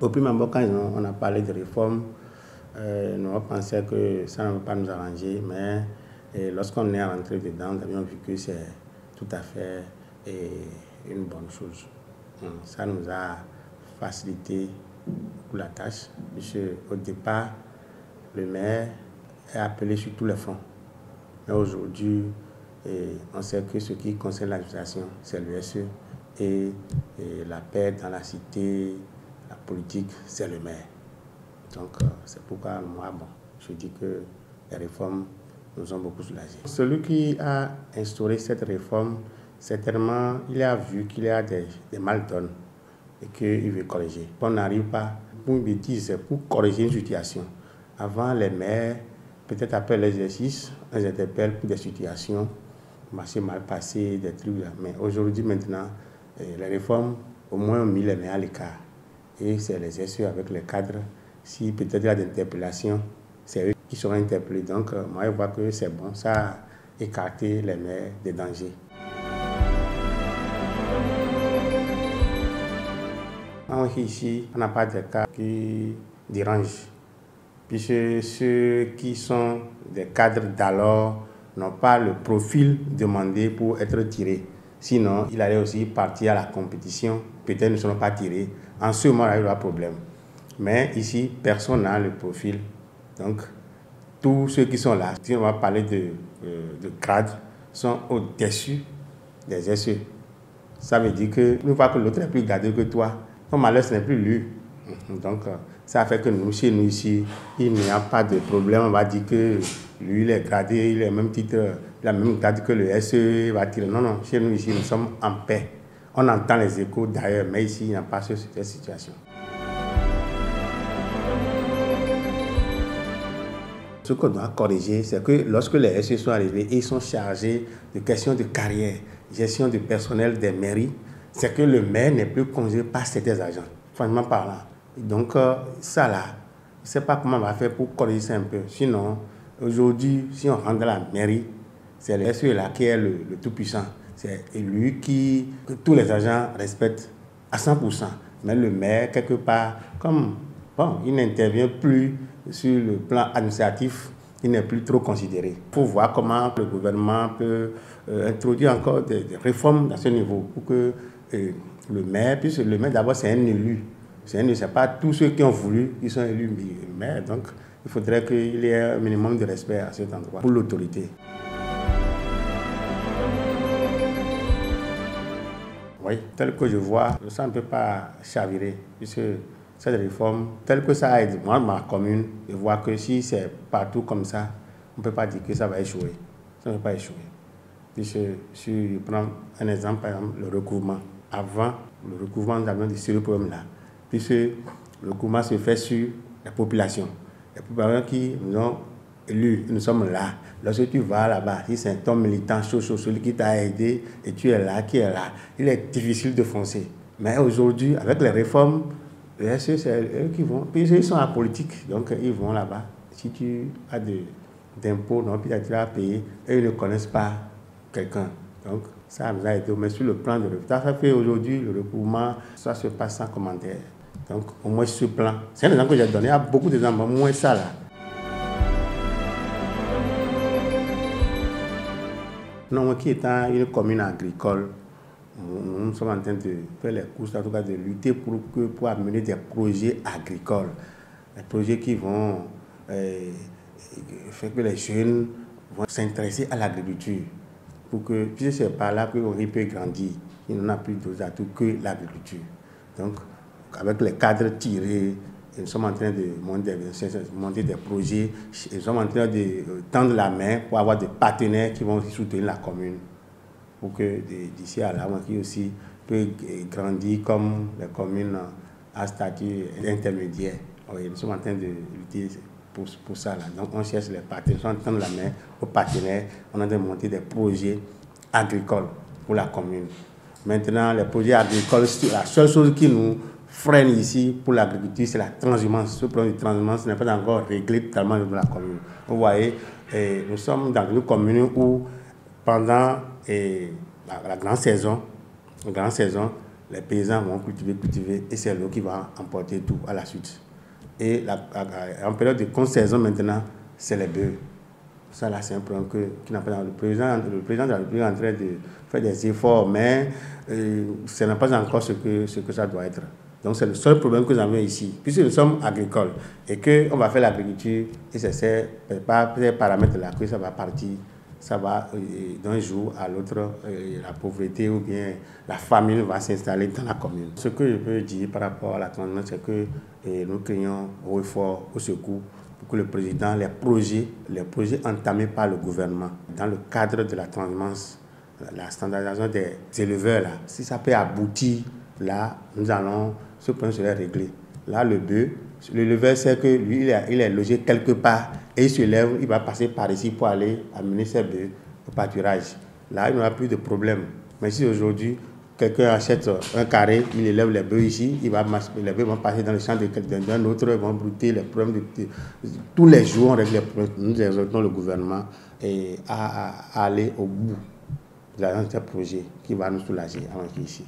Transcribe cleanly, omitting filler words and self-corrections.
Au premier abord, quand on a parlé de réforme, nous pensions que ça ne va pas nous arranger, mais lorsqu'on est rentré dedans, nous avions vu que c'est tout à fait une bonne chose. Ça nous a facilité pour la tâche, puisque au départ, le maire est appelé sur tous les fronts. Mais aujourd'hui, on sait que ce qui concerne l'administration, c'est l'USE et la paix dans la cité, la politique, c'est le maire. Donc, c'est pourquoi moi, je dis que les réformes nous ont beaucoup soulagés. Celui qui a instauré cette réforme, certainement, il a vu qu'il y a des mal-donnes et qu'il veut corriger. On n'arrive pas, pour me dire, c'est pour corriger une situation. Avant, les maires, peut-être après l'exercice, on les interpelle pour des situations marché mal passé, des trucs là. Mais aujourd'hui, maintenant, les réformes, au moins, ont mis les maires à l'écart. Et c'est les SE avec les cadres. Si peut-être il y a des interpellations, c'est eux qui seront interpellés. Donc, moi, je vois que c'est bon. Ça a écarté les maires des dangers. Ici, on n'a pas de cas qui dérangent. Puisque ceux qui sont des cadres d'alors n'ont pas le profil demandé pour être tirés. Sinon, il allait aussi partir à la compétition. Peut-être ne seront pas tirés. En ce moment, il y aura problème. Mais ici, personne n'a le profil. Donc, tous ceux qui sont là, si on va parler de grade, sont au-dessus des SE. Ça veut dire qu'une fois que l'autre est plus gradé que toi, ton malheur, ce n'est plus lui. Donc, ça fait que nous, chez nous ici, il n'y a pas de problème. On va dire que lui, il est gradé, il a le même titre, il a le même grade que le SE, il va tirer. Non, non, chez nous ici, nous sommes en paix. On entend les échos d'ailleurs, mais ici, il n'y a pas cette situation. Ce qu'on doit corriger, c'est que lorsque les SE sont arrivés, ils sont chargés de questions de carrière, gestion du personnel des mairies, c'est que le maire n'est plus conduit par certains agents, franchement parlant. Donc, ça là, je ne sais pas comment on va faire pour corriger ça un peu. Sinon, aujourd'hui, si on rentre dans la mairie, c'est le SE là qui est le tout-puissant. C'est lui que tous les agents respectent à 100%. Mais le maire, quelque part, comme il n'intervient plus sur le plan administratif, il n'est plus trop considéré. Il faut voir comment le gouvernement peut introduire encore des réformes à ce niveau pour que le maire, puisque le maire d'abord c'est un élu. Ce n'est pas tous ceux qui ont voulu qui sont élus maire. Donc il faudrait qu'il y ait un minimum de respect à cet endroit pour l'autorité. Oui, tel que je vois, ça ne peut pas chavirer, puisque cette réforme, telle que ça aide, moi, ma commune, je vois que si c'est partout comme ça, on ne peut pas dire que ça va échouer. Ça ne peut pas échouer. Puisque si je prends un exemple, par exemple, le recouvrement. Avant, le recouvrement, nous avions des sérieux problèmes là. Puisque le recouvrement se fait sur la population. Les populations qui nous ont élus, nous sommes là. Lorsque tu vas là-bas, si c'est ton militant chaud, celui qui t'a aidé, et tu es là, qui est là, il est difficile de foncer. Mais aujourd'hui, avec les réformes, les SE, c'est eux qui vont. Puis ils sont en politique, donc ils vont là-bas. Si tu as d'impôts, puis tu as payé, eux ils ne connaissent pas quelqu'un. Donc ça nous a aidé. Mais sur le plan de résultat, ça fait aujourd'hui le recouvrement, ça se passe sans commentaire. Donc au moins ce plan, c'est un exemple que j'ai donné à beaucoup d'exemples, au moins ça là. Non, qui est une commune agricole, nous sommes en train de faire les courses, en tout cas de lutter pour amener des projets agricoles. Des projets qui vont faire que les jeunes vont s'intéresser à l'agriculture. Pour que, puisque c'est par là qu'on peut grandir. Il n'en a plus d'autres atouts que l'agriculture. Donc, avec les cadres tirés, nous sommes en train de monter des projets. Nous sommes en train de tendre la main pour avoir des partenaires qui vont soutenir la commune. Pour que d'ici à là, qui aussi peut grandir comme les communes à statut intermédiaire. Oui, nous sommes en train de lutter pour ça. Là. Donc on cherche les partenaires, on tend la main aux partenaires, on est en train de monter des projets agricoles pour la commune. Maintenant, les projets agricoles, la seule chose qui nous freine ici pour l'agriculture, c'est la transhumance. Ce problème de transhumance n'est pas encore réglé totalement dans la commune. Vous voyez, nous sommes dans une commune où pendant la grande saison, les paysans vont cultiver, et c'est l'eau qui va emporter tout à la suite. Et en période de contre-saison maintenant, c'est les bœufs. Ça là, c'est un problème qui n'a pas. Le président de la République est en train de faire des efforts, mais ce n'est pas encore ce que ça doit être. Donc c'est le seul problème que nous avons ici. Puisque nous sommes agricoles et qu'on va faire l'agriculture, et c'est ces paramètres-là que ça va partir, ça va d'un jour à l'autre, la pauvreté ou bien la famine va s'installer dans la commune. Ce que je peux dire par rapport à la transhumance, c'est que nous crions haut et fort au secours pour que le président, les projets entamés par le gouvernement dans le cadre de la transhumance, la standardisation des éleveurs, là, si ça peut aboutir, là, nous allons, ce problème serait réglé. Là, le bœuf, l'éleveur sait que lui, il est logé quelque part et il se lève, il va passer par ici pour aller amener ses bœufs au pâturage. Là, il n'y aura plus de problème. Mais si aujourd'hui, quelqu'un achète un carré, il élève les bœufs ici, les bœufs vont passer dans le champ d'un autre, ils vont brouter les problèmes. Tous les jours, on règle les problèmes. Nous exhortons le gouvernement à aller au bout de ce projet qui va nous soulager ici.